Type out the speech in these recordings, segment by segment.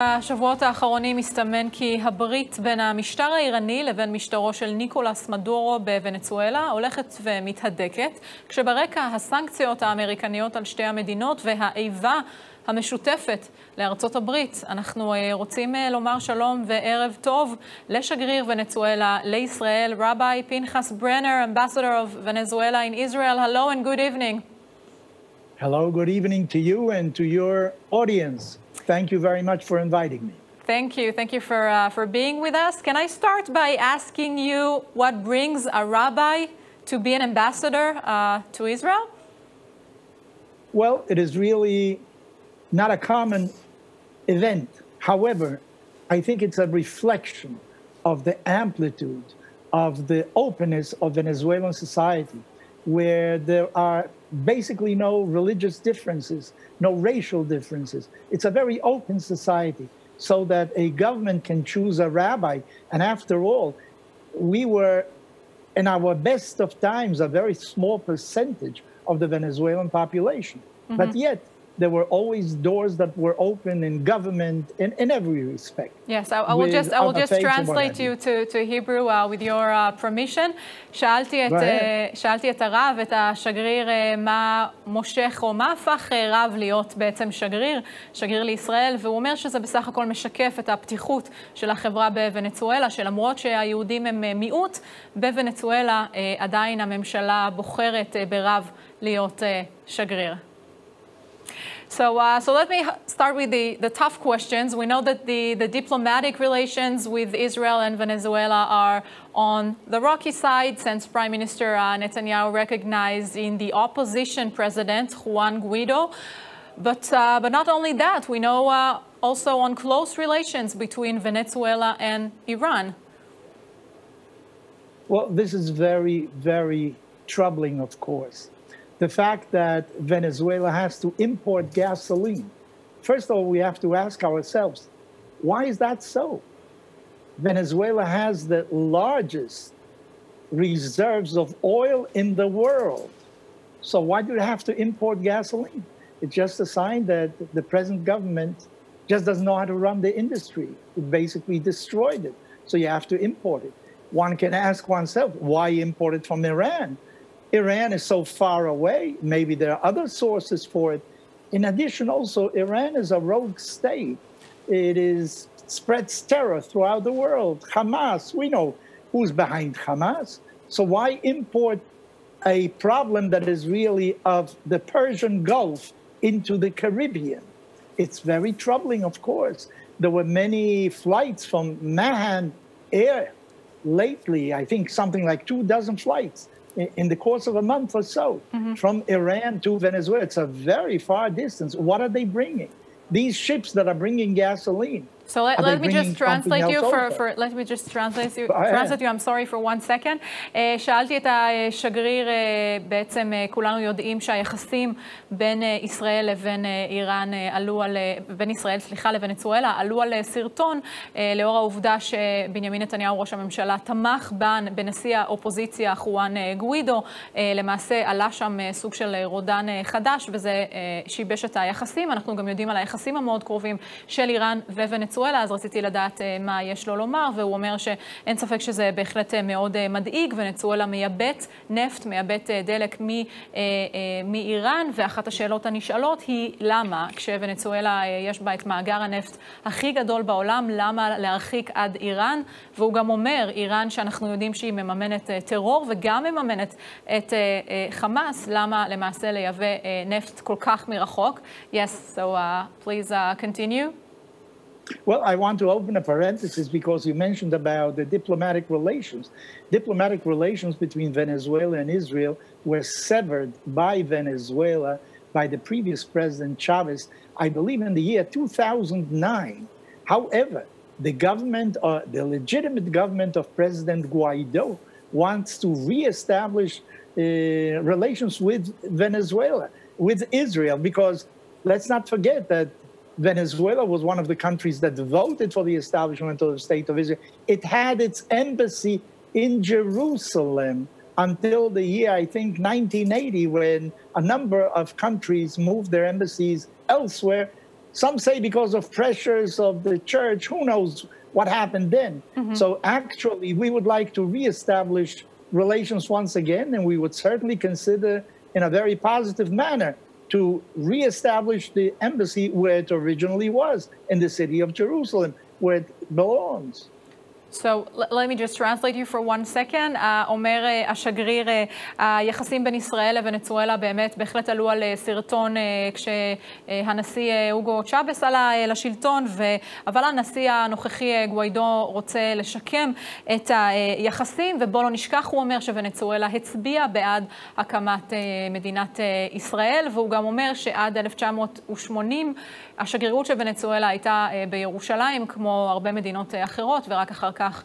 בשבועות האחרונים מסתמן כי הברית בין המשטר האיראני לבין משטרו של ניקולס מדורו בוונצואלה הולכת ומתהדקת, כשברקע הסנקציות האמריקניות על שתי המדינות והאיבה המשותפת לארצות הברית. אנחנו רוצים לומר שלום וערב טוב לשגריר ונצואלה לישראל, רבי פנחס ברנר, ambassador of Venezuela in Israel. Hello and good evening. Hello, good evening to you and to your audience. Thank you very much for inviting me. Thank you. Thank you for being with us. Can I start by asking you what brings a rabbi to be an ambassador to Israel? Well, it is really not a common event. However, I think it's a reflection of the amplitude of the openness of Venezuelan society, where there are basically no religious differences, no racial differences. It's a very open society, so that a government can choose a rabbi. And after all, we were, in our best of times, a very small percentage of the Venezuelan population. Mm-hmm. But yet, there were always doors that were open in government in every respect. Yes, I will just translate you to Hebrew with your permission. שאלתי את הרב, את השגריר, מה מושך או מה הפך רב להיות בעצם שגריר לישראל, והוא אומר שזה בסך הכל משקף את הפתיחות של החברה בוונצואלה, שלמרות שהיהודים הם מיעוט, בוונצואלה עדיין הממשלה בוחרת ברב להיות שגריר. So let me start with the tough questions. We know that the diplomatic relations with Israel and Venezuela are on the rocky side since Prime Minister Netanyahu recognized in the opposition president, Juan Guaido. But not only that, we know also on close relations between Venezuela and Iran. Well, this is very, very troubling, of course. The fact that Venezuela has to import gasoline. First of all, we have to ask ourselves, why is that so? Venezuela has the largest reserves of oil in the world. So why do they have to import gasoline? It's just a sign that the present government just doesn't know how to run the industry. It basically destroyed it. So you have to import it. One can ask oneself, why import it from Iran? Iran is so far away. Maybe there are other sources for it. In addition, also, Iran is a rogue state. It spreads terror throughout the world. Hamas, we know who's behind Hamas. So why import a problem that is really of the Persian Gulf into the Caribbean? It's very troubling, of course. There were many flights from Mahan Air lately, I think something like 24 flights. In the course of a month or so, from Iran to Venezuela. It's a very far distance. What are they bringing? These ships that are bringing gasoline. So let me just translate you let me just translate you. I'm sorry for 1 second. שאלתי את השגריר, בעצם כולנו יודעים שהיחסים בין ישראל לבין איראן בין ישראל, לוונצואלה, עלו על סרטון, לאור העובדה שבנימין נתניהו, ראש הממשלה, תמך בנשיא האופוזיציה, חואן גואידו. למעשה עלה שם סוג של רודן חדש, וזה שיבש את היחסים. אנחנו גם יודעים על היחסים המאוד קרובים של איראן וונצואלה. אז רציתי לדעת מה יש לו לומר, והוא אומר שאין ספק שזה בהחלט מאוד מדאיג. ונצואלה מייבאת נפט, מייבאת דלק מאיראן, ואחת השאלות הנשאלות היא למה, כשוונצואלה יש בה את מאגר הנפט הכי גדול בעולם, למה להרחיק עד איראן? והוא גם אומר, איראן שאנחנו יודעים שהיא מממנת טרור וגם מממנת את חמאס, למה למעשה לייבא נפט כל כך מרחוק? Yes, so please continue. Well, I want to open a parenthesis because you mentioned about the diplomatic relations. Diplomatic relations between Venezuela and Israel were severed by Venezuela by the previous president Chavez, I believe in the year 2009. However, the government, the legitimate government of President Guaido wants to reestablish relations with Venezuela, with Israel, because let's not forget that Venezuela was one of the countries that voted for the establishment of the State of Israel. It had its embassy in Jerusalem until the year, I think, 1980, when a number of countries moved their embassies elsewhere Some say because of pressures of the church, who knows what happened then. So actually, we would like to reestablish relations once again, and we would certainly consider in a very positive manner to reestablish the embassy where it originally was, in the city of Jerusalem, where it belongs. So let me just translate you for 1 second. אומר השגריר, היחסים בין ישראל לוונצואלה באמת בהחלט עלו על סרטון כשהנשיא אוגו צ'אבס עלה לשלטון, אבל הנשיא הנוכחי גואידו רוצה לשקם את היחסים, ובוא לא נשכח, הוא אומר שוונצואלה הצביע בעד הקמת מדינת ישראל, והוא גם אומר שעד 1980 השגרירות של ונצואלה הייתה בירושלים, כמו הרבה מדינות אחרות, ורק אחר כך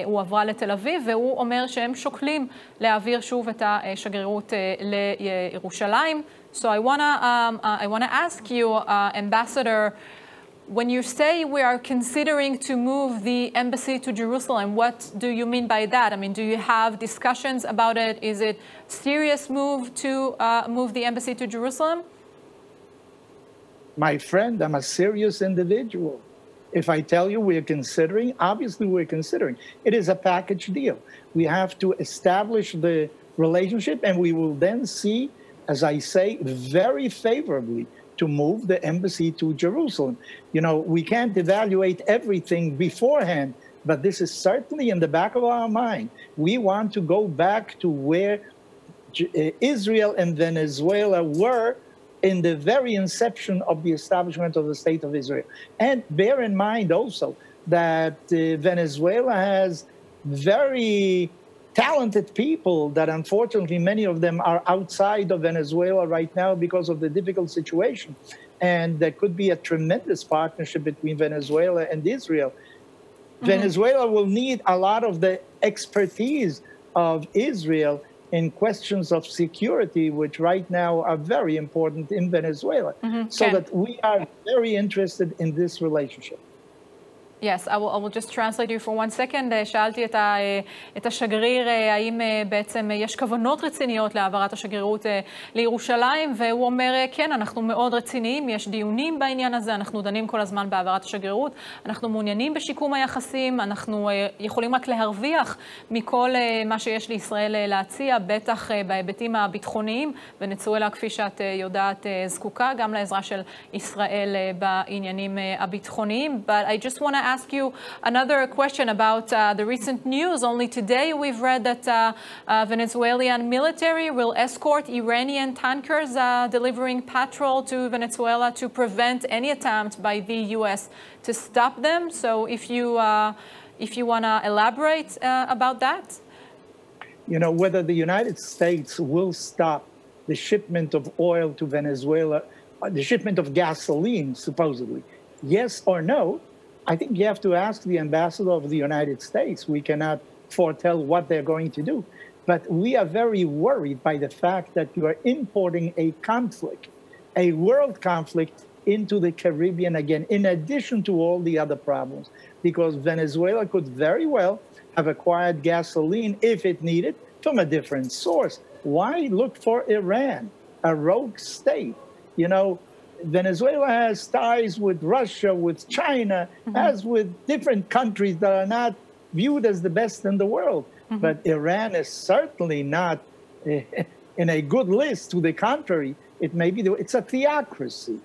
הוא עברה לתל אביב, והוא אומר שהם שוקלים להעביר שוב את השגרירות לירושלים. So I wanna ask you, Ambassador, when you say we are considering to move the embassy to Jerusalem, what do you mean by that? I mean, do you have discussions about it? Is it a serious move to move the embassy to Jerusalem? My friend, I'm a serious individual. If I tell you we're considering, obviously we're considering. It is a package deal. We have to establish the relationship, and we will then see, as I say, very favorably to move the embassy to Jerusalem. You know, we can't evaluate everything beforehand, but this is certainly in the back of our mind. We want to go back to where Israel and Venezuela were in the very inception of the establishment of the State of Israel. And bear in mind also that Venezuela has very talented people that unfortunately many of them are outside of Venezuela right now because of the difficult situation. And there could be a tremendous partnership between Venezuela and Israel. Venezuela will need a lot of the expertise of Israel in questions of security, which right now are very important in Venezuela. So that we are very interested in this relationship. Yes, I will just translate you for 1 second. שאלתי את השגריר האם בעצם יש כוונות רציניות להעברת השגרירות לירושלים, והוא אומר, כן, אנחנו מאוד רציניים, יש דיונים בעניין הזה, אנחנו דנים כל הזמן בהעברת השגרירות, אנחנו מעוניינים בשיקום היחסים, אנחנו יכולים רק להרוויח מכל מה שיש לישראל להציע, בטח בהיבטים הביטחוניים, ונצואלה, כפי שאת יודעת, זקוקה גם לעזרה של ישראל בעניינים הביטחוניים. But I just want to ask you another question about the recent news. Only today we've read that Venezuelan military will escort Iranian tankers delivering petrol to Venezuela to prevent any attempt by the U.S. to stop them. So if you want to elaborate about that. You know, whether the United States will stop the shipment of oil to Venezuela, the shipment of gasoline, supposedly, yes or no, I think you have to ask the ambassador of the United States. We cannot foretell what they're going to do. But we are very worried by the fact that you are importing a conflict, a world conflict, into the Caribbean again, in addition to all the other problems. Because Venezuela could very well have acquired gasoline, if it needed, from a different source. Why look for Iran, a rogue state? You know, Venezuela has ties with Russia, with China, as with different countries that are not viewed as the best in the world. But Iran is certainly not in a good list. To the contrary, it may be it's a theocracy.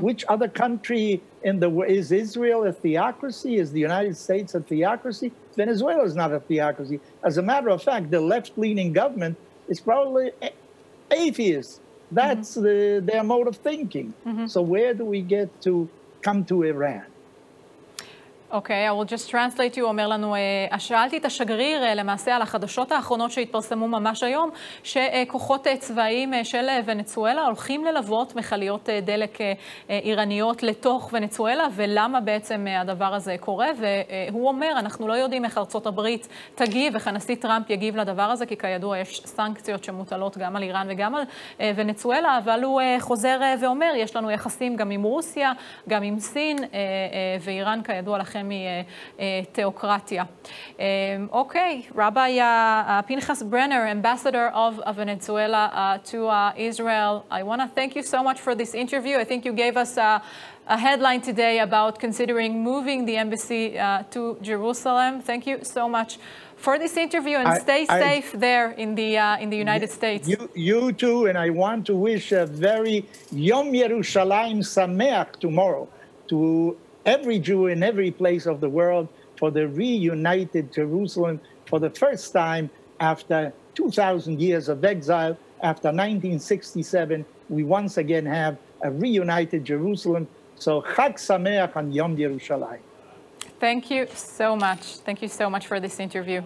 Which other country in the world is Israel a theocracy? Is the United States a theocracy? Venezuela is not a theocracy. As a matter of fact, the left-leaning government is probably atheist. That's their mode of thinking. So where do we get to come to Iran? Okay, I will just translate you. אומר לנו, שאלתי את השגריר למעשה על החדשות האחרונות שהתפרסמו ממש היום, שכוחות צבאיים של ונצואלה הולכים ללוות מכליות דלק איראניות לתוך ונצואלה, ולמה בעצם הדבר הזה קורה. והוא אומר, אנחנו לא יודעים איך ארצות הברית תגיב, איך הנשיא טראמפ יגיב לדבר הזה, כי כידוע יש סנקציות שמוטלות גם על איראן וגם על ונצואלה, אבל הוא חוזר ואומר, יש לנו יחסים גם עם רוסיה, גם עם סין, ואיראן כידוע לכם שלכם מתיאוקרטיה. Okay, Rabbi Pנחס Brenner, ambassador of Venezuela to Israel, I want to thank you so much for this interview. I think you gave us a headline today about considering moving the embassy to Jerusalem. Thank you so much for this interview, and stay safe there in the United States. You too, and I want to wish a very Yom Yerushalayim Sameach tomorrow to every Jew in every place of the world for the reunited Jerusalem for the first time after 2,000 years of exile. After 1967, we once again have a reunited Jerusalem. So Chag Sameach on Yom Yerushalayim. Thank you so much. Thank you so much for this interview.